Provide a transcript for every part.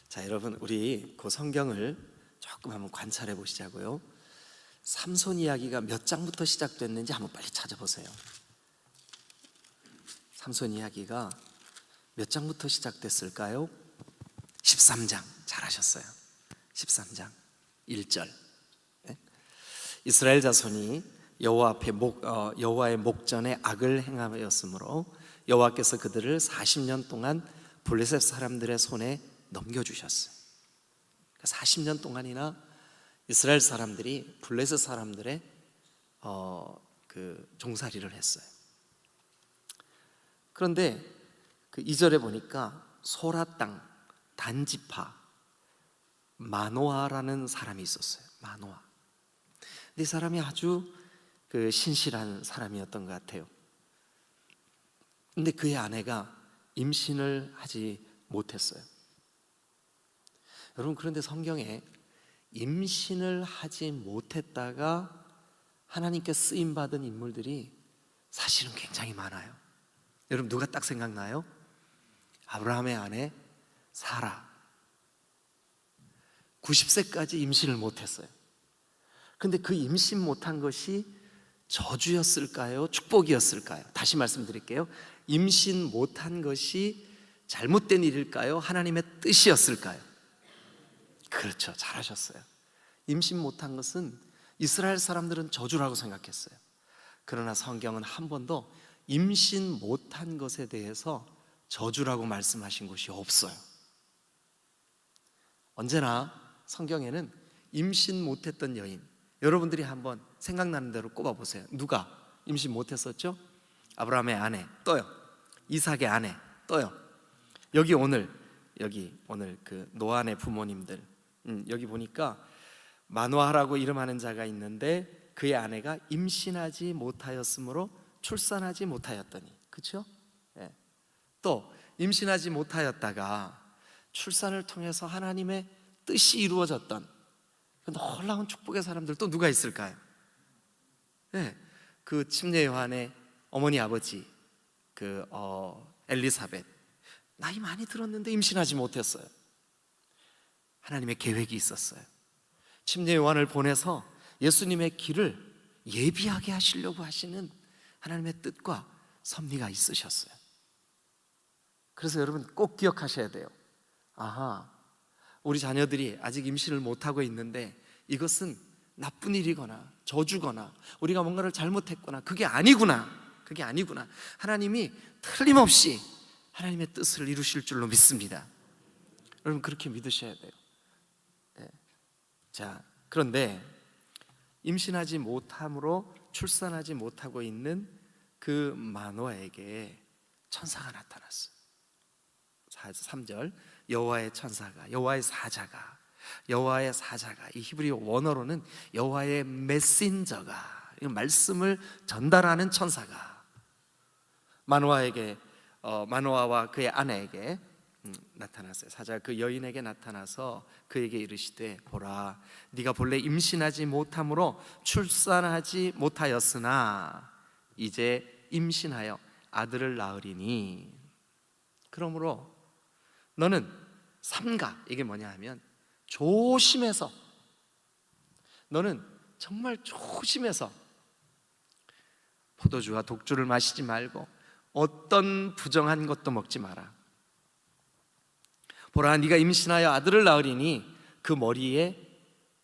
자, 여러분, 우리 그 성경을 조금 한번 관찰해 보시자고요. 삼손 이야기가 몇 장부터 시작됐는지 한번 빨리 찾아보세요. 삼손 이야기가 몇 장부터 시작됐을까요? 13장. 잘하셨어요. 13장 1절. 이스라엘 자손이 여호와의 목전에 악을 행하였으므로 여호와께서 그들을 40년 동안 블레셋 사람들의 손에 넘겨주셨어요. 40년 동안이나 이스라엘 사람들이 블레셋 사람들의 종살이를 했어요. 그런데 그 2절에 보니까 소라 땅 단지파 마노아라는 사람이 있었어요. 마노아. 근데 이 사람이 아주 신실한 사람이었던 것 같아요. 근데 그의 아내가 임신을 하지 못했어요. 여러분, 그런데 성경에 임신을 하지 못했다가 하나님께 쓰임받은 인물들이 사실은 굉장히 많아요. 여러분, 누가 딱 생각나요? 아브라함의 아내 사라. 90세까지 임신을 못했어요. 근데 그 임신 못한 것이 저주였을까요? 축복이었을까요? 다시 말씀드릴게요. 임신 못한 것이 잘못된 일일까요? 하나님의 뜻이었을까요? 그렇죠. 잘하셨어요. 임신 못한 것은 이스라엘 사람들은 저주라고 생각했어요. 그러나 성경은 한 번도 임신 못한 것에 대해서 저주라고 말씀하신 곳이 없어요. 언제나 성경에는 임신 못했던 여인, 여러분들이 한번 생각나는 대로 꼽아보세요. 누가 임신 못했었죠? 아브라함의 아내, 또요. 이삭의 아내, 또요. 여기 오늘 그 노아의 부모님들, 여기 보니까 마노아라고 이름하는 자가 있는데 그의 아내가 임신하지 못하였으므로 출산하지 못하였더니, 그렇죠? 예. 또 임신하지 못하였다가 출산을 통해서 하나님의 뜻이 이루어졌던 그 놀라운 축복의 사람들 또 누가 있을까요? 예. 그 침례 요한의 어머니 아버지 엘리사벳, 나이 많이 들었는데 임신하지 못했어요. 하나님의 계획이 있었어요. 침례 요한을 보내서 예수님의 길을 예비하게 하시려고 하시는 하나님의 뜻과 섭리가 있으셨어요. 그래서 여러분 꼭 기억하셔야 돼요. 아하, 우리 자녀들이 아직 임신을 못하고 있는데 이것은 나쁜 일이거나 저주거나 우리가 뭔가를 잘못했거나 그게 아니구나. 하나님이 틀림없이 하나님의 뜻을 이루실 줄로 믿습니다. 여러분 그렇게 믿으셔야 돼요. 네. 자, 그런데 임신하지 못함으로 출산하지 못하고 있는 그 마노아에게 천사가 나타났어요. 3절, 여호와의 천사가, 여호와의 사자가, 이 히브리 원어로는 여호와의 메신저가, 말씀을 전달하는 천사가 마노아와 그의 아내에게 나타났어요. 사자가 그 여인에게 나타나서 그에게 이르시되, 보라, 네가 본래 임신하지 못함으로 출산하지 못하였으나 이제 임신하여 아들을 낳으리니, 그러므로 너는 삼가, 이게 뭐냐 하면 조심해서, 너는 정말 조심해서 포도주와 독주를 마시지 말고 어떤 부정한 것도 먹지 마라. 보라, 네가 임신하여 아들을 낳으리니 그 머리에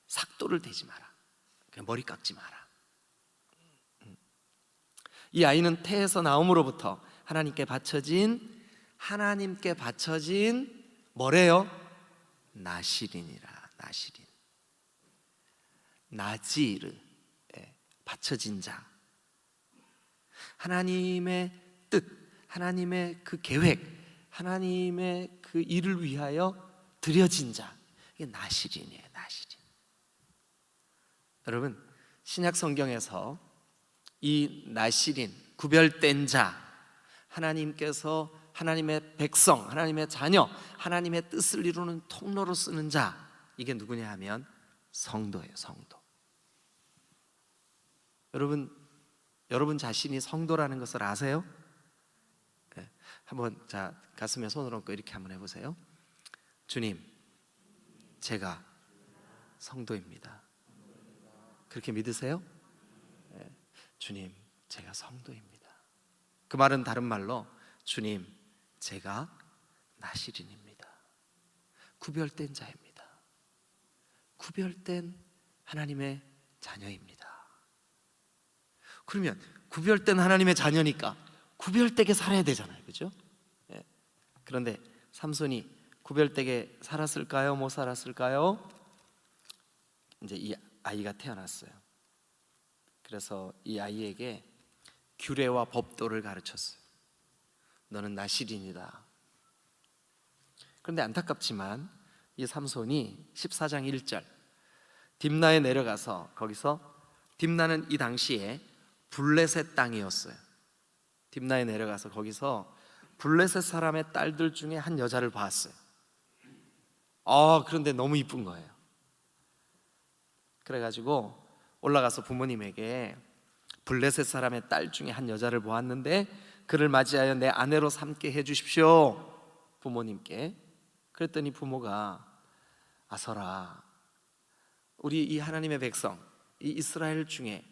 삭도를 대지 마라. 머리 깎지 마라. 이 아이는 태에서 나옴으로부터 하나님께 바쳐진 뭐래요? 나실이니라. 나실인, 나지르, 바쳐진 자. 하나님의 뜻, 하나님의 그 계획, 하나님의 그 일을 위하여 드려진 자, 이게 나실인이에요. 나실인. 여러분, 신약 성경에서 이 나실인, 구별된 자, 하나님께서 하나님의 백성, 하나님의 자녀, 하나님의 뜻을 이루는 통로로 쓰는 자, 이게 누구냐 하면 성도예요. 성도. 여러분 자신이 성도라는 것을 아세요? 네. 한번 자 가슴에 손을 얹고 이렇게 한번 해보세요. 주님, 제가 성도입니다. 그렇게 믿으세요? 네. 주님, 제가 성도입니다. 그 말은 다른 말로 주님, 제가 나시린입니다. 구별된 자입니다. 구별된 하나님의 자녀입니다. 그러면 구별된 하나님의 자녀니까 구별되게 살아야 되잖아요, 그렇죠? 네. 그런데 삼손이 구별되게 살았을까요? 못 살았을까요? 이제 이 아이가 태어났어요. 그래서 이 아이에게 규례와 법도를 가르쳤어요. 너는 나실인이다. 그런데 안타깝지만 이 삼손이 14장 1절 딥나에 내려가서, 거기서 딥나는 이 당시에 블레셋 땅이었어요. 딥나에 내려가서 거기서 블레셋 사람의 딸들 중에 한 여자를 봤어요. 그런데 너무 이쁜 거예요. 그래가지고 올라가서 부모님에게 블레셋 사람의 딸 중에 한 여자를 보았는데 그를 맞이하여 내 아내로 삼게 해주십시오, 부모님께. 그랬더니 부모가 아서라, 우리 이 하나님의 백성, 이 이스라엘 중에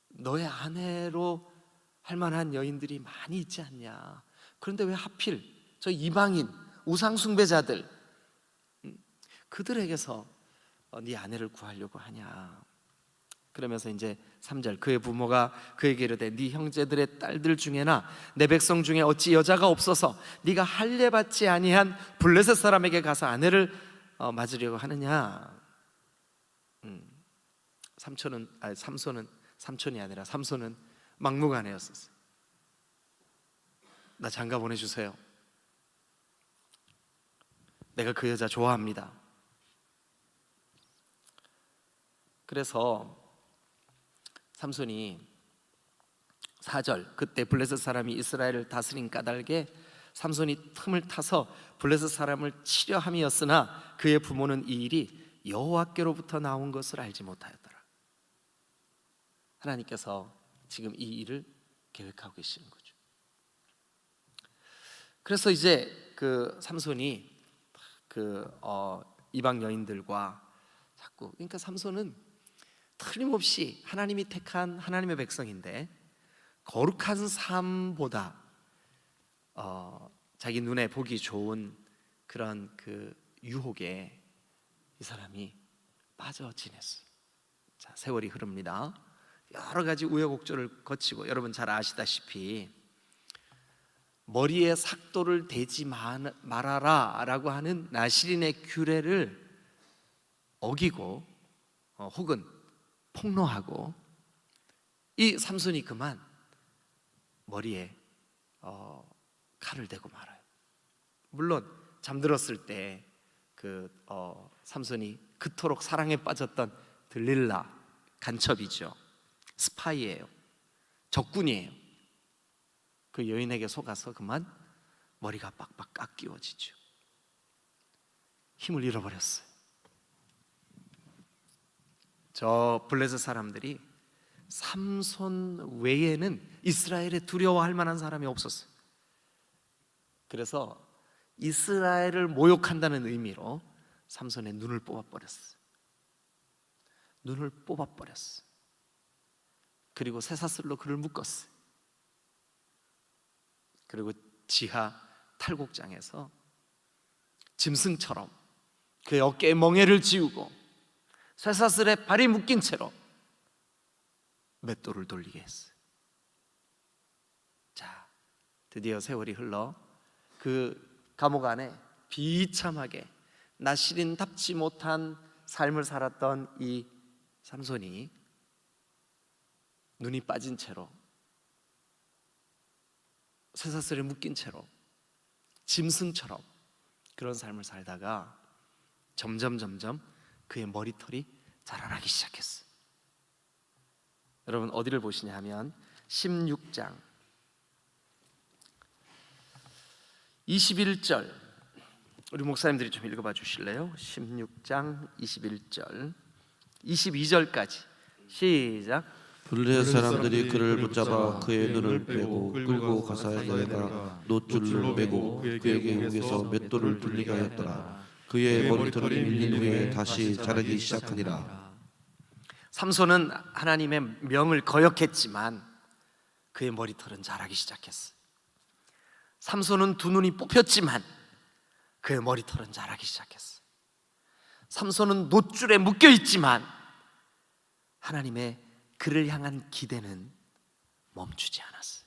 너의 아내로 할 만한 여인들이 많이 있지 않냐. 그런데 왜 하필 저 이방인 우상 숭배자들, 그들에게서 네 아내를 구하려고 하냐. 그러면서 이제 3절 그의 부모가 그에게 이르되 네 형제들의 딸들 중에나 내 백성 중에 어찌 여자가 없어서 네가 할례 받지 아니한 블레셋 사람에게 가서 아내를 맞으려고 하느냐. 삼손이 아니라 삼손은 막무가내였었어요. 나 장가 보내주세요. 내가 그 여자 좋아합니다. 그래서 삼손이 4절 그때 블레셋 사람이 이스라엘을 다스린 까닭에 삼손이 틈을 타서 블레셋 사람을 치려 함이었으나 그의 부모는 이 일이 여호와께로부터 나온 것을 알지 못하였더라. 하나님께서 지금 이 일을 계획하고 계시는 거죠. 그래서 이제 그 삼손이 이방 여인들과 자꾸, 그러니까 삼손은 틀림없이 하나님이 택한 하나님의 백성인데 거룩한 삶보다 자기 눈에 보기 좋은 그런 그 유혹에 이 사람이 빠져 지냈어요. 자, 세월이 흐릅니다. 여러 가지 우여곡절을 거치고, 여러분 잘 아시다시피 머리에 삭도를 대지 말아라 라고 하는 나시린의 규례를 어기고 혹은 폭로하고 이 삼손이 그만 머리에 칼을 대고 말아요. 물론 잠들었을 때 삼손이 그토록 사랑에 빠졌던 들릴라, 간첩이죠. 스파이예요. 적군이에요. 그 여인에게 속아서 그만 머리가 빡빡 깎이워지죠. 힘을 잃어버렸어요. 저 블레셋 사람들이 삼손 외에는 이스라엘에 두려워할 만한 사람이 없었어요. 그래서 이스라엘을 모욕한다는 의미로 삼손의 눈을 뽑아버렸어요. 눈을 뽑아버렸어요. 그리고 쇠사슬로 그를 묶었어요. 그리고 지하 탈곡장에서 짐승처럼 그의 어깨에 멍에를 지우고 쇠사슬에 발이 묶인 채로 맷돌을 돌리게 했어요. 자, 드디어 세월이 흘러 그 감옥 안에 비참하게 나시린답지 못한 삶을 살았던 이 삼손이 눈이 빠진 채로 쇠사슬에 묶인 채로 짐승처럼 그런 삶을 살다가 점점 그의 머리털이 자라나기 시작했어요. 여러분 어디를 보시냐 하면 16장 21절 우리 목사님들이 좀 읽어봐 주실래요? 16장 21절 22절까지 시작. 블레셋 사람들이 그를 붙잡아 그의 눈을 빼고 끌고 가사에다가 놋줄로 매고 그에게 목에서 맷돌을 둘리게 하였더라. 그의 머리털이 밀린 후에 다시 자라기 시작하니라. 삼손은 하나님의 명을 거역했지만 그의 머리털은 자라기 시작했어요. 삼손은 두 눈이 뽑혔지만 그의 머리털은 자라기 시작했어요. 삼손은 놋줄에 묶여 있지만 하나님의 그를 향한 기대는 멈추지 않았어요.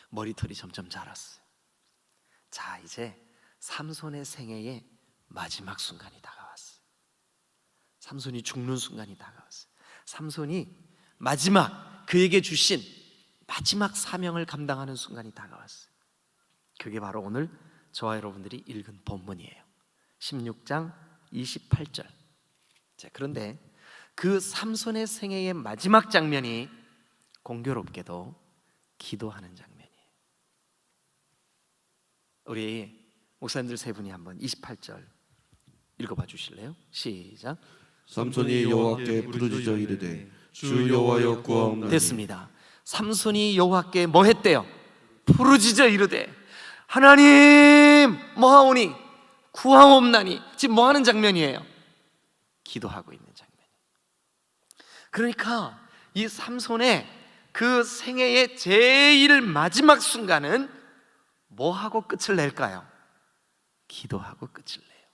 머리털이 점점 자랐어요. 자, 이제 삼손의 생애의 마지막 순간이 다가왔어요. 삼손이 죽는 순간이 다가왔어요. 삼손이 마지막 그에게 주신 마지막 사명을 감당하는 순간이 다가왔어요. 그게 바로 오늘 저와 여러분들이 읽은 본문이에요. 16장 28절. 자, 그런데 그 삼손의 생애의 마지막 장면이 공교롭게도 기도하는 장면이에요. 우리 목사님들 세 분이 한번 28절 읽어봐 주실래요? 시작. 삼손이 여호와께 부르짖어 이르되 주 여호와여 구하옵나니. 됐습니다. 삼손이 여호와께 뭐 했대요? 부르짖어 이르되 하나님 뭐하오니 구하옵나니. 지금 뭐 하는 장면이에요? 기도하고 있는 장면. 그러니까 이 삼손의 그 생애의 제일 마지막 순간은 뭐 하고 끝을 낼까요? 기도하고 끝을 내요.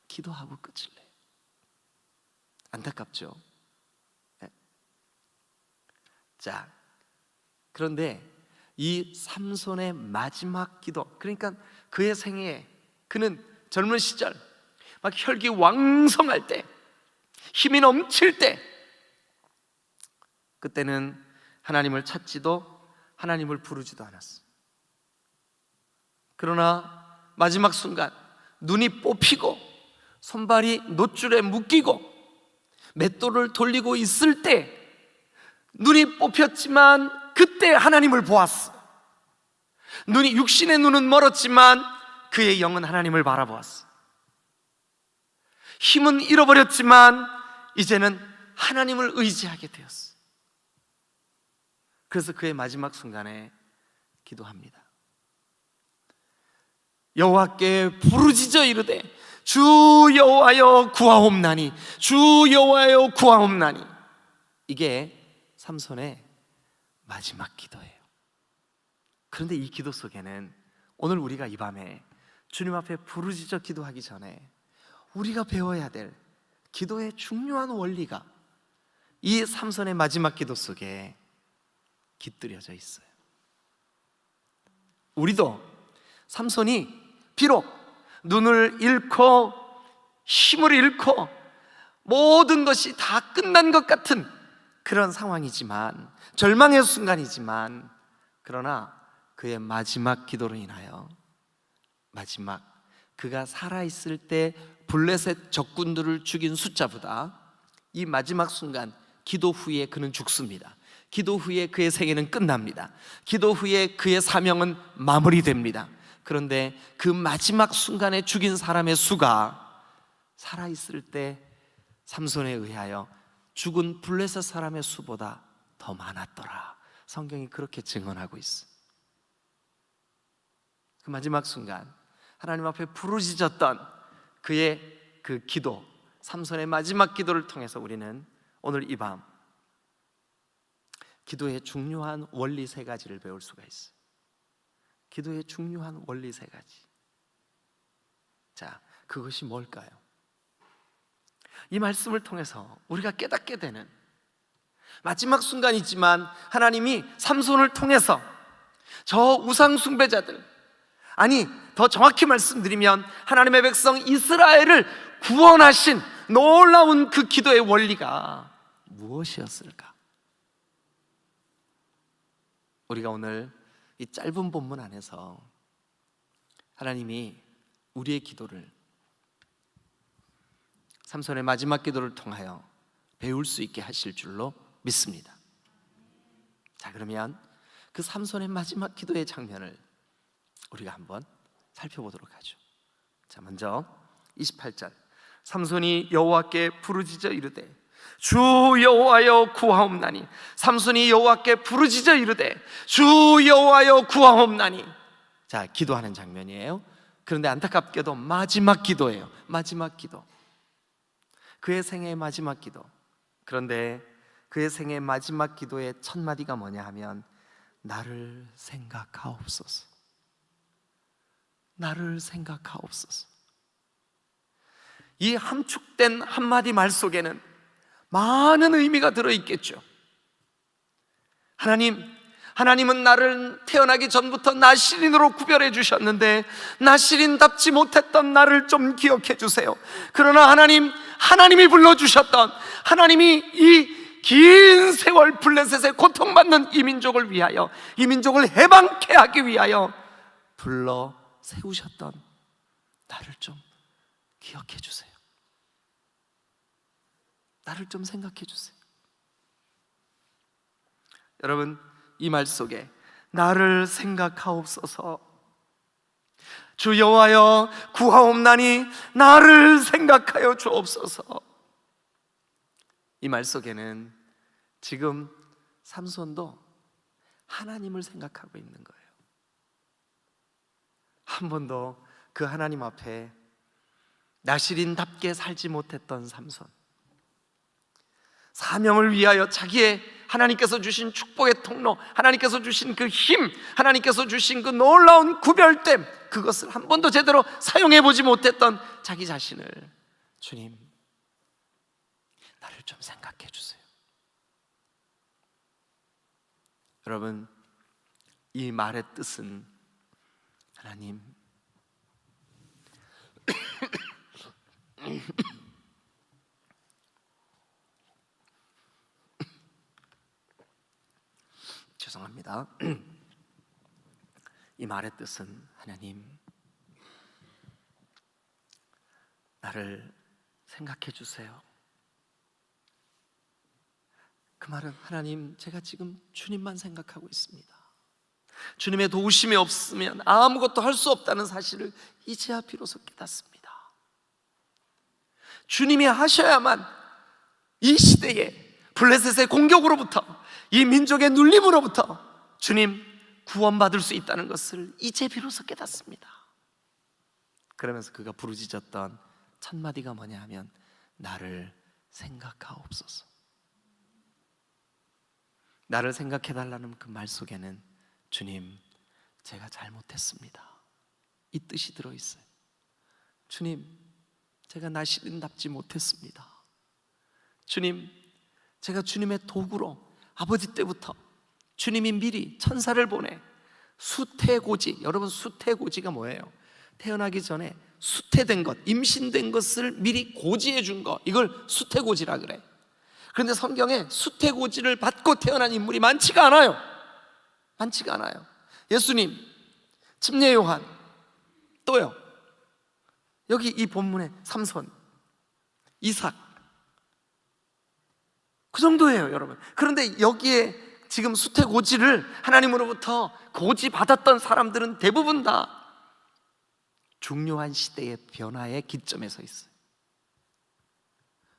기도하고 끝을 내요. 안타깝죠? 네. 자, 그런데 이 삼손의 마지막 기도, 그러니까 그의 생애에 그는 젊은 시절 막 혈기왕성할 때, 힘이 넘칠 때, 그때는 하나님을 찾지도 하나님을 부르지도 않았어. 그러나 마지막 순간 눈이 뽑히고 손발이 놋줄에 묶이고 맷돌을 돌리고 있을 때 눈이 뽑혔지만 그때 하나님을 보았어. 눈이, 육신의 눈은 멀었지만 그의 영은 하나님을 바라보았어. 힘은 잃어버렸지만 이제는 하나님을 의지하게 되었어. 그래서 그의 마지막 순간에 기도합니다. 여호와께 부르짖어 이르되 주 여호와여 구하옵나니, 주 여호와여 구하옵나니. 이게 삼손의 마지막 기도예요. 그런데 이 기도 속에는 오늘 우리가 이 밤에 주님 앞에 부르짖어 기도하기 전에 우리가 배워야 될 기도의 중요한 원리가 이 삼손의 마지막 기도 속에 깃들여져 있어요. 우리도 삼손이 비록 눈을 잃고 힘을 잃고 모든 것이 다 끝난 것 같은 그런 상황이지만, 절망의 순간이지만, 그러나 그의 마지막 기도로 인하여 마지막 그가 살아있을 때 블레셋 적군들을 죽인 숫자보다 이 마지막 순간 기도 후에 그는 죽습니다. 기도 후에 그의 생애는 끝납니다. 기도 후에 그의 사명은 마무리됩니다. 그런데 그 마지막 순간에 죽인 사람의 수가 살아있을 때 삼손에 의하여 죽은 블레셋 사람의 수보다 더 많았더라. 성경이 그렇게 증언하고 있어. 그 마지막 순간 하나님 앞에 부르짖었던 그의 그 기도, 삼손의 마지막 기도를 통해서 우리는 오늘 이 밤 기도의 중요한 원리 세 가지를 배울 수가 있어요. 기도의 중요한 원리 세 가지. 자, 그것이 뭘까요? 이 말씀을 통해서 우리가 깨닫게 되는 마지막 순간이지만 하나님이 삼손을 통해서 저 우상 숭배자들, 아니 더 정확히 말씀드리면 하나님의 백성 이스라엘을 구원하신 놀라운 그 기도의 원리가 무엇이었을까? 우리가 오늘 이 짧은 본문 안에서 하나님이 우리의 기도를, 삼손의 마지막 기도를 통하여 배울 수 있게 하실 줄로 믿습니다. 자, 그러면 그 삼손의 마지막 기도의 장면을 우리가 한번 살펴보도록 하죠. 자, 먼저 28절. 삼손이 여호와께 부르짖어 이르되 주 여호와여 구하옵나니. 삼손이 여호와께 부르짖어 이르되 주 여호와여 구하옵나니. 자, 기도하는 장면이에요. 그런데 안타깝게도 마지막 기도예요. 마지막 기도, 그의 생애의 마지막 기도. 그런데 그의 생애의 마지막 기도의 첫 마디가 뭐냐 하면 나를 생각하옵소서. 나를 생각하옵소서. 이 함축된 한마디 말 속에는 많은 의미가 들어있겠죠. 하나님은 나를 태어나기 전부터 나시린으로 구별해 주셨는데 나시린답지 못했던 나를 좀 기억해 주세요. 그러나 하나님이 불러주셨던, 하나님이 이 긴 세월 블레셋에 고통받는 이 민족을 위하여, 이 민족을 해방케 하기 위하여 불러 세우셨던 나를 좀 기억해 주세요. 나를 좀 생각해 주세요. 여러분, 이 말 속에 나를 생각하옵소서, 주 여호와여 구하옵나니 나를 생각하여 주옵소서. 이 말 속에는 지금 삼손도 하나님을 생각하고 있는 거예요. 한 번도 그 하나님 앞에 나시린답게 살지 못했던 삼손, 사명을 위하여 자기의 하나님께서 주신 축복의 통로, 하나님께서 주신 그 힘, 하나님께서 주신 그 놀라운 구별됨, 그것을 한 번도 제대로 사용해 보지 못했던 자기 자신을, 주님, 나를 좀 생각해 주세요. 여러분, 이 말의 뜻은 하나님, 죄송합니다. 이 말의 뜻은 하나님, 나를 생각해 주세요. 그 말은 하나님, 제가 지금 주님만 생각하고 있습니다. 주님의 도우심이 없으면 아무것도 할 수 없다는 사실을 이제야 비로소 깨닫습니다. 주님이 하셔야만 이 시대에 블레셋의 공격으로부터, 이 민족의 눌림으로부터 주님 구원받을 수 있다는 것을 이제 비로소 깨닫습니다. 그러면서 그가 부르짖었던 첫 마디가 뭐냐 하면 나를 생각하옵소서. 나를 생각해 달라는 그 말 속에는 주님, 제가 잘못했습니다, 이 뜻이 들어있어요. 주님, 제가 나시린답지 못했습니다. 주님, 제가 주님의 도구로 아버지 때부터 주님이 미리 천사를 보내 수태고지, 여러분 수태고지가 뭐예요? 태어나기 전에 수태된 것, 임신된 것을 미리 고지해 준 것, 이걸 수태고지라 그래. 그런데 성경에 수태고지를 받고 태어난 인물이 많지가 않아요. 많지가 않아요. 예수님, 침례 요한, 또요 여기 이 본문에 삼손, 이삭, 그 정도예요, 여러분. 그런데 여기에 지금 수태고지를 하나님으로부터 고지 받았던 사람들은 대부분 다 중요한 시대의 변화의 기점에 서 있어요.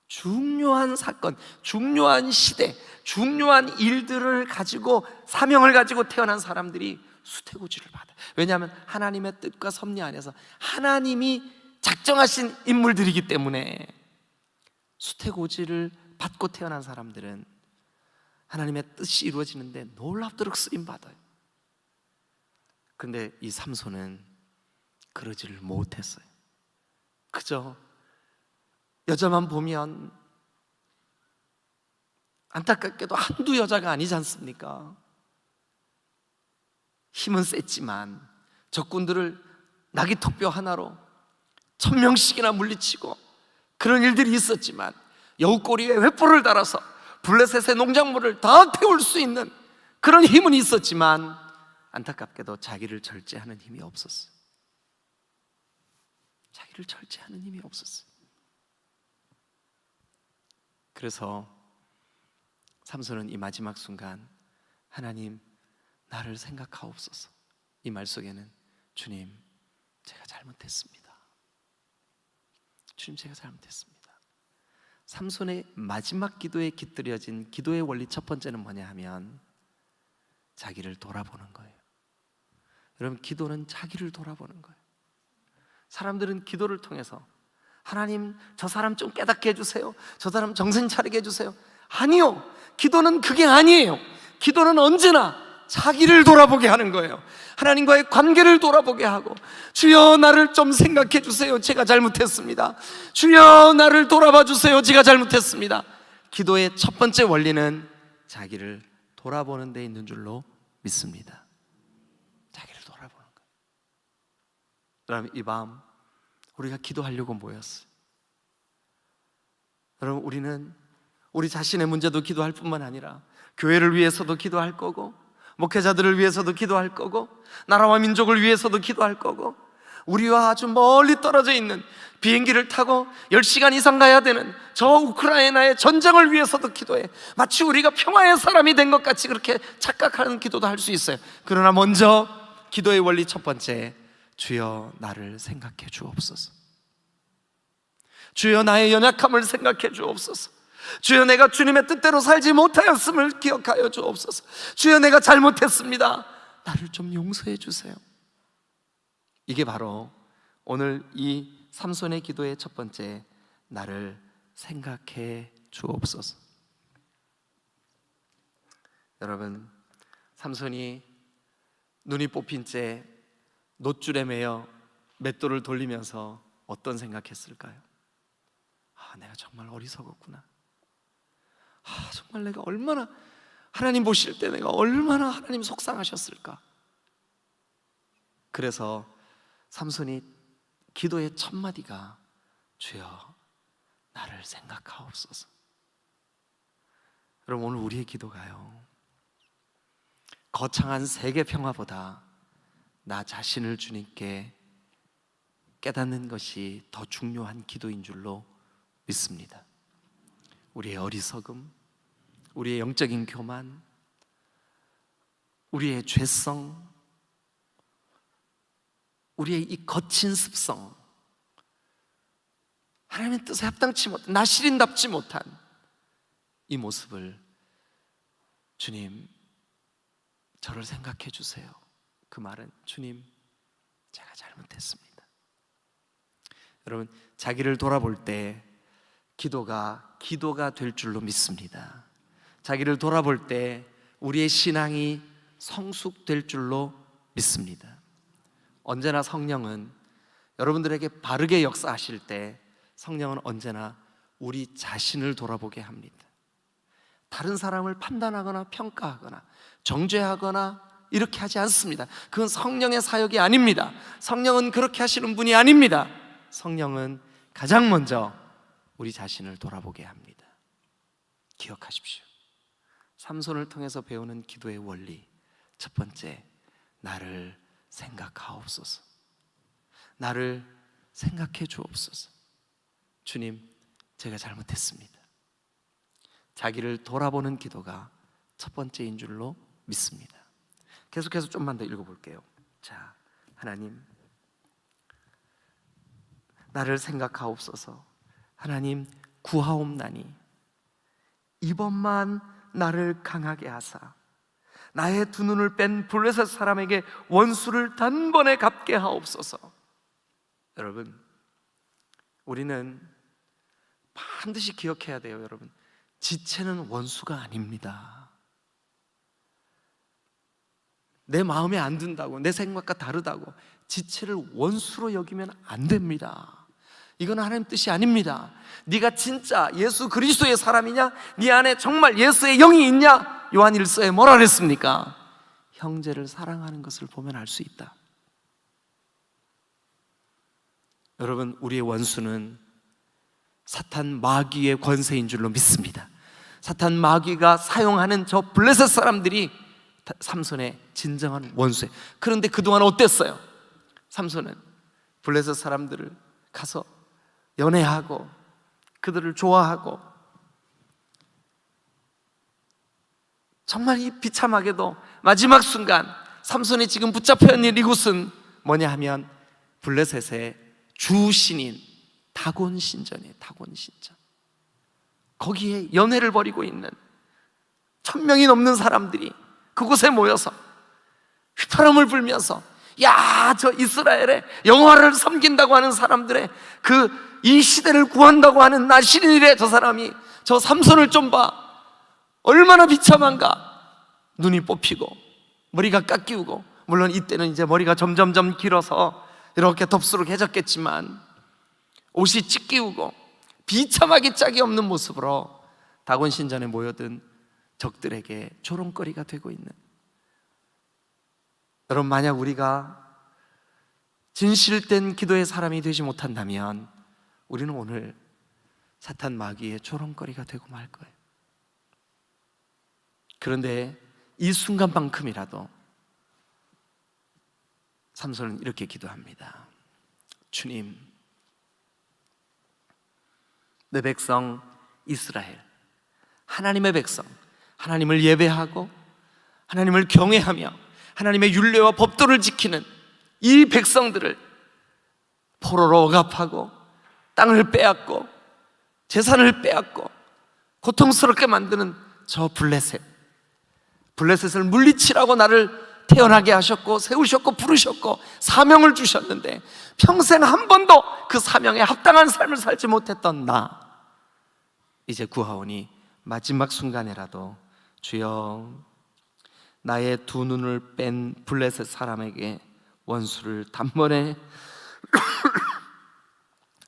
중요한 사건, 중요한 시대, 중요한 일들을 가지고, 사명을 가지고 태어난 사람들이 수태고지를 받아요. 왜냐하면 하나님의 뜻과 섭리 안에서 하나님이 작정하신 인물들이기 때문에 수태고지를 받고 태어난 사람들은 하나님의 뜻이 이루어지는데 놀랍도록 쓰임받아요. 근데 이 삼손은 그러지를 못했어요. 그저 여자만 보면 안타깝게도 한두 여자가 아니지 않습니까? 힘은 셌지만 적군들을 나귀턱뼈 하나로 1000명씩이나 물리치고 그런 일들이 있었지만 여우꼬리에 횃불을 달아서 블레셋의 농작물을 다 태울 수 있는 그런 힘은 있었지만 안타깝게도 자기를 절제하는 힘이 없었어요. 자기를 절제하는 힘이 없었어요. 그래서 삼손은 이 마지막 순간 하나님, 나를 생각하옵소서, 이 말 속에는 주님, 제가 잘못했습니다. 주님, 제가 잘못했습니다. 삼손의 마지막 기도에 깃들여진 기도의 원리 첫 번째는 뭐냐 하면 자기를 돌아보는 거예요. 여러분, 기도는 자기를 돌아보는 거예요. 사람들은 기도를 통해서 하나님, 저 사람 좀 깨닫게 해주세요, 저 사람 정신 차리게 해주세요. 아니요, 기도는 그게 아니에요. 기도는 언제나 자기를 돌아보게 하는 거예요. 하나님과의 관계를 돌아보게 하고, 주여 나를 좀 생각해 주세요, 제가 잘못했습니다. 주여 나를 돌아봐 주세요, 제가 잘못했습니다. 기도의 첫 번째 원리는 자기를 돌아보는 데 있는 줄로 믿습니다. 자기를 돌아보는 거예요. 여러분, 이 밤 우리가 기도하려고 모였어요. 여러분, 우리는 우리 자신의 문제도 기도할 뿐만 아니라 교회를 위해서도 기도할 거고, 목회자들을 위해서도 기도할 거고, 나라와 민족을 위해서도 기도할 거고, 우리와 아주 멀리 떨어져 있는 비행기를 타고 10시간 이상 가야 되는 저 우크라이나의 전쟁을 위해서도 기도해. 마치 우리가 평화의 사람이 된 것 같이 그렇게 착각하는 기도도 할 수 있어요. 그러나 먼저 기도의 원리 첫 번째, 주여 나를 생각해 주옵소서. 주여 나의 연약함을 생각해 주옵소서. 주여 내가 주님의 뜻대로 살지 못하였음을 기억하여 주옵소서. 주여 내가 잘못했습니다, 나를 좀 용서해 주세요. 이게 바로 오늘 이 삼손의 기도의 첫 번째, 나를 생각해 주옵소서. 여러분, 삼손이 눈이 뽑힌 채 놋줄에 매여 맷돌을 돌리면서 어떤 생각했을까요? 내가 정말 어리석었구나. 정말 내가 얼마나, 하나님 보실 때 내가 얼마나 하나님 속상하셨을까. 그래서 삼손이 기도의 첫 마디가 주여 나를 생각하옵소서. 여러분, 오늘 우리의 기도가요, 거창한 세계 평화보다 나 자신을 주님께 깨닫는 것이 더 중요한 기도인 줄로 믿습니다. 우리의 어리석음, 우리의 영적인 교만, 우리의 죄성, 우리의 이 거친 습성, 하나님의 뜻에 합당치 못한, 나시린답지 못한 이 모습을, 주님 저를 생각해 주세요. 그 말은 주님 제가 잘못했습니다. 여러분, 자기를 돌아볼 때 기도가 될 줄로 믿습니다. 자기를 돌아볼 때 우리의 신앙이 성숙될 줄로 믿습니다. 언제나 성령은 여러분들에게 바르게 역사하실 때 성령은 언제나 우리 자신을 돌아보게 합니다. 다른 사람을 판단하거나 평가하거나 정죄하거나 이렇게 하지 않습니다. 그건 성령의 사역이 아닙니다. 성령은 그렇게 하시는 분이 아닙니다. 성령은 가장 먼저 우리 자신을 돌아보게 합니다. 기억하십시오. 삼손을 통해서 배우는 기도의 원리 첫 번째, 나를 생각하옵소서. 나를 생각해 주옵소서. 주님 제가 잘못했습니다. 자기를 돌아보는 기도가 첫 번째인 줄로 믿습니다. 계속해서 좀만 더 읽어볼게요. 자, 하나님 나를 생각하옵소서. 하나님 구하옵나니 이번만 나를 강하게 하사 나의 두 눈을 뺀 블레셋 사람에게 원수를 단번에 갚게 하옵소서. 여러분, 우리는 반드시 기억해야 돼요. 여러분, 지체는 원수가 아닙니다. 내 마음에 안 든다고, 내 생각과 다르다고 지체를 원수로 여기면 안 됩니다. 이건 하나님 뜻이 아닙니다. 네가 진짜 예수 그리스도의 사람이냐, 네 안에 정말 예수의 영이 있냐, 요한 1서에 뭐라 그랬습니까? 형제를 사랑하는 것을 보면 알 수 있다. 여러분, 우리의 원수는 사탄 마귀의 권세인 줄로 믿습니다. 사탄 마귀가 사용하는 저 블레셋 사람들이 삼손의 진정한 원수예요. 그런데 그동안 어땠어요? 삼손은 블레셋 사람들을 가서 연애하고 그들을 좋아하고, 정말 이 비참하게도 마지막 순간 삼손이 지금 붙잡혀 있는 이곳은 뭐냐 하면 블레셋의 주신인 다곤 신전이에요. 다곤 신전. 거기에 연회를 벌이고 있는 1000명이 넘는 사람들이 그곳에 모여서 휘파람을 불면서 야, 저 이스라엘의 여호와를 섬긴다고 하는 사람들의 이 시대를 구한다고 하는 나시린이래. 저 사람이 저 삼손을 좀 봐, 얼마나 비참한가. 눈이 뽑히고 머리가 깎이고, 물론 이때는 이제 머리가 점점점 길어서 이렇게 덥수룩해졌겠지만 옷이 찢기우고 비참하기 짝이 없는 모습으로 다곤 신전에 모여든 적들에게 조롱거리가 되고 있는, 여러분, 만약 우리가 진실된 기도의 사람이 되지 못한다면 우리는 오늘 사탄 마귀의 조롱거리가 되고 말 거예요. 그런데 이 순간만큼이라도 삼손은 이렇게 기도합니다. 주님, 내 백성 이스라엘, 하나님의 백성, 하나님을 예배하고 하나님을 경외하며 하나님의 율례와 법도를 지키는 이 백성들을 포로로 억압하고 땅을 빼앗고 재산을 빼앗고 고통스럽게 만드는 저 블레셋을 물리치라고 나를 태어나게 하셨고 세우셨고 부르셨고 사명을 주셨는데 평생 한 번도 그 사명에 합당한 삶을 살지 못했던 나, 이제 구하오니 마지막 순간에라도 주여, 나의 두 눈을 뺀 블레셋 사람에게 원수를 단번에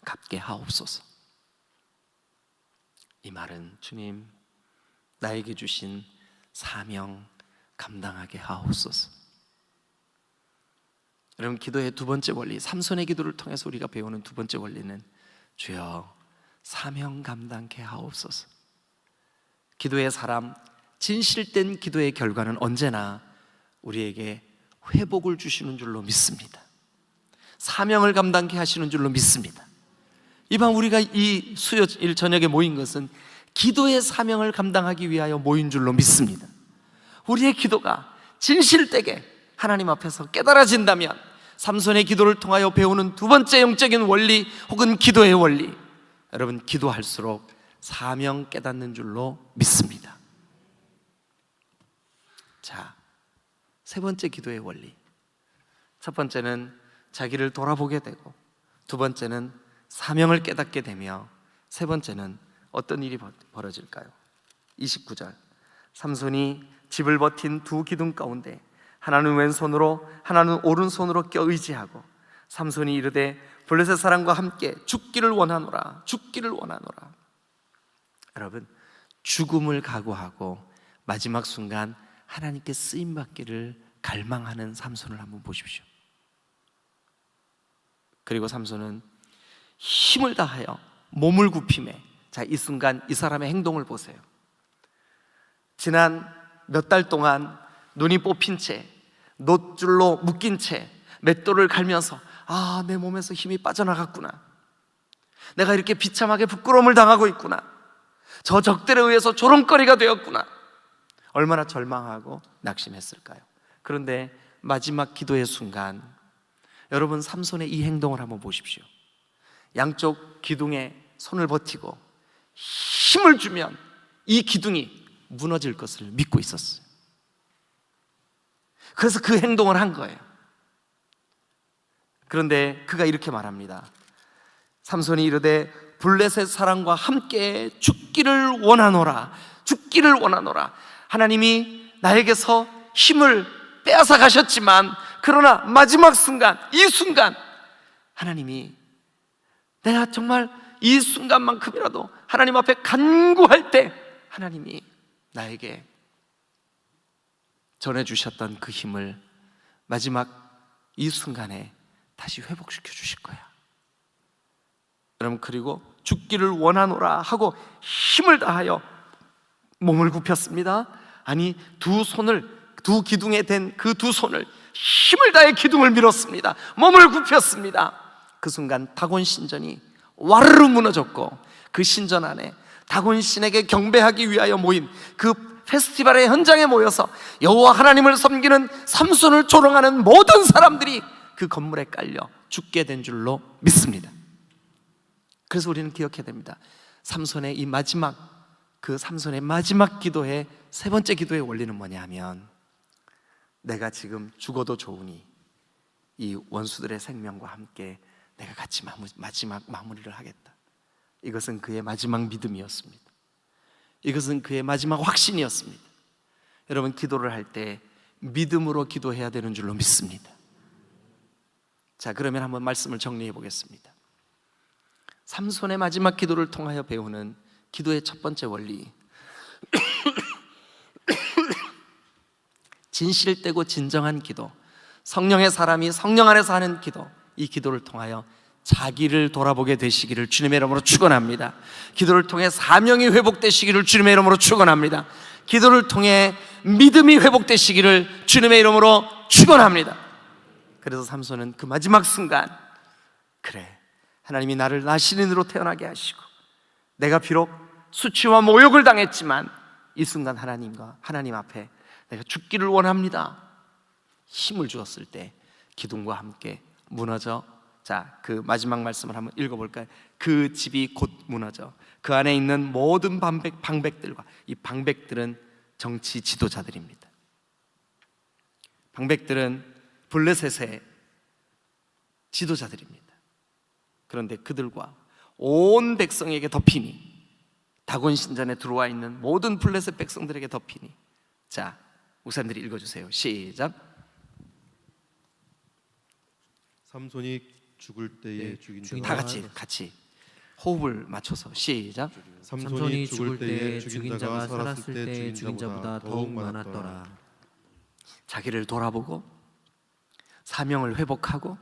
갚게 하옵소서. 이 말은 주님, 나에게 주신 사명 감당하게 하옵소서. 여러분, 기도의 두 번째 원리, 삼손의 기도를 통해서 우리가 배우는 두 번째 원리는 주여, 사명 감당케 하옵소서. 기도의 사람, 진실된 기도의 결과는 언제나 우리에게 회복을 주시는 줄로 믿습니다. 사명을 감당케 하시는 줄로 믿습니다. 이방 우리가 이 수요일 저녁에 모인 것은 기도의 사명을 감당하기 위하여 모인 줄로 믿습니다. 우리의 기도가 진실되게 하나님 앞에서 깨달아진다면 삼손의 기도를 통하여 배우는 두 번째 영적인 원리 혹은 기도의 원리, 여러분, 기도할수록 사명 깨닫는 줄로 믿습니다. 자, 세 번째 기도의 원리. 첫 번째는 자기를 돌아보게 되고, 두 번째는 사명을 깨닫게 되며, 세 번째는 어떤 일이 벌어질까요? 29절, 삼손이 집을 버틴 두 기둥 가운데 하나는 왼손으로 하나는 오른손으로 껴 의지하고 삼손이 이르되 블레셋 사람과 함께 죽기를 원하노라, 죽기를 원하노라. 여러분, 죽음을 각오하고 마지막 순간 하나님께 쓰임받기를 갈망하는 삼손을 한번 보십시오. 그리고 삼손은 힘을 다하여 몸을 굽히매, 자, 이 순간 이 사람의 행동을 보세요. 지난 몇 달 동안 눈이 뽑힌 채, 놋줄로 묶인 채 맷돌을 갈면서 아, 내 몸에서 힘이 빠져나갔구나, 내가 이렇게 비참하게 부끄러움을 당하고 있구나, 저 적들에 의해서 조롱거리가 되었구나, 얼마나 절망하고 낙심했을까요? 그런데 마지막 기도의 순간, 여러분, 삼손의 이 행동을 한번 보십시오. 양쪽 기둥에 손을 버티고 힘을 주면 이 기둥이 무너질 것을 믿고 있었어요. 그래서 그 행동을 한 거예요. 그런데 그가 이렇게 말합니다. 삼손이 이르되 블레셋 사람과 함께 죽기를 원하노라, 죽기를 원하노라. 하나님이 나에게서 힘을 빼앗아 가셨지만, 그러나 마지막 순간, 이 순간 하나님이, 내가 정말 이 순간만큼이라도 하나님 앞에 간구할 때 하나님이 나에게 전해주셨던 그 힘을 마지막 이 순간에 다시 회복시켜 주실 거야. 여러분, 그리고 죽기를 원하노라 하고 힘을 다하여 몸을 굽혔습니다. 아니, 두 기둥에 댄 그 두 손을 힘을 다해 기둥을 밀었습니다. 몸을 굽혔습니다. 그 순간 다곤 신전이 와르르 무너졌고, 그 신전 안에 다곤 신에게 경배하기 위하여 모인 그 페스티벌의 현장에 모여서 여호와 하나님을 섬기는 삼손을 조롱하는 모든 사람들이 그 건물에 깔려 죽게 된 줄로 믿습니다. 그래서 우리는 기억해야 됩니다. 삼손의 이 마지막 그 삼손의 마지막 기도의 세 번째 기도의 원리는 뭐냐 하면, 내가 지금 죽어도 좋으니 이 원수들의 생명과 함께 내가 같이 마지막 마무리를 하겠다. 이것은 그의 마지막 믿음이었습니다. 이것은 그의 마지막 확신이었습니다. 여러분, 기도를 할 때 믿음으로 기도해야 되는 줄로 믿습니다. 자, 그러면 한번 말씀을 정리해 보겠습니다. 삼손의 마지막 기도를 통하여 배우는 기도의 첫 번째 원리, 진실되고 진정한 기도, 성령의 사람이 성령 안에서 하는 기도, 이 기도를 통하여 자기를 돌아보게 되시기를 주님의 이름으로 축원합니다. 기도를 통해 사명이 회복되시기를 주님의 이름으로 축원합니다. 기도를 통해 믿음이 회복되시기를 주님의 이름으로 축원합니다. 그래서 삼손은 그 마지막 순간, 그래, 하나님이 나를 나신인으로 태어나게 하시고 내가 비록 수치와 모욕을 당했지만 이 순간 하나님 앞에 내가 죽기를 원합니다. 힘을 주었을 때 기둥과 함께 무너져, 자, 그 마지막 말씀을 한번 읽어볼까요? 그 집이 곧 무너져 그 안에 있는 모든 방백들과, 이 방백들은 정치 지도자들입니다. 방백들은 블레셋의 지도자들입니다. 그런데 그들과 온 백성에게 덮이니, 다곤 신전에 들어와 있는 모든 블레셋 백성들에게 덮이니, 자, 목사님들이 읽어주세요. 시작. 삼손이 죽을 때에 죽인 다 자가, 같이 호흡을 맞춰서 시작. 삼손이 죽을 때에 죽인 자가 살았을 때 죽인 자보다 더욱 많았더라. 자기를 돌아보고 사명을 회복하고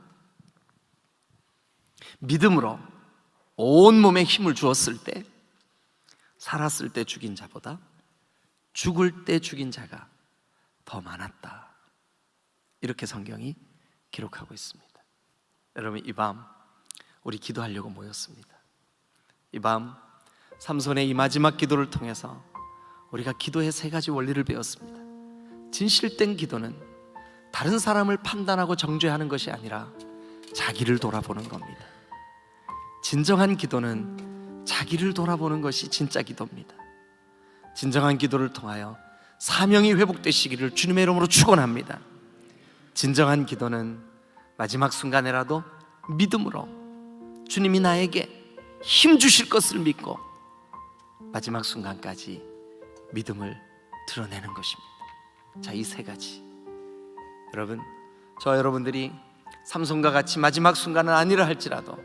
믿음으로 온몸에 힘을 주었을 때, 살았을 때 죽인 자보다 죽을 때 죽인 자가 더 많았다. 이렇게 성경이 기록하고 있습니다. 여러분, 이 밤 우리 기도하려고 모였습니다. 이 밤 삼손의 이 마지막 기도를 통해서 우리가 기도의 세 가지 원리를 배웠습니다. 진실된 기도는 다른 사람을 판단하고 정죄하는 것이 아니라 자기를 돌아보는 겁니다. 진정한 기도는 자기를 돌아보는 것이 진짜 기도입니다. 진정한 기도를 통하여 사명이 회복되시기를 주님의 이름으로 축원합니다. 진정한 기도는 마지막 순간에라도 믿음으로 주님이 나에게 힘 주실 것을 믿고 마지막 순간까지 믿음을 드러내는 것입니다. 자, 이 세 가지, 여러분, 저와 여러분들이 삼손과 같이 마지막 순간은 아니라 할지라도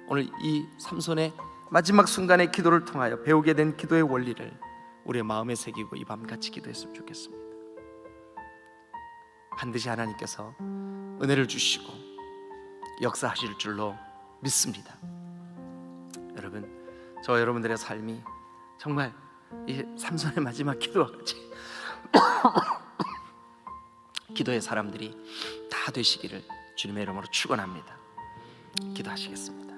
오늘 이 삼손의 마지막 순간의 기도를 통하여 배우게 된 기도의 원리를 우리의 마음에 새기고 이 밤 같이 기도했으면 좋겠습니다. 반드시 하나님께서 은혜를 주시고 역사하실 줄로 믿습니다. 여러분, 저와 여러분들의 삶이 정말 이 삼손의 마지막 기도와 같이 기도의 사람들이 다 되시기를 주님의 이름으로 축원합니다. 기도하시겠습니다.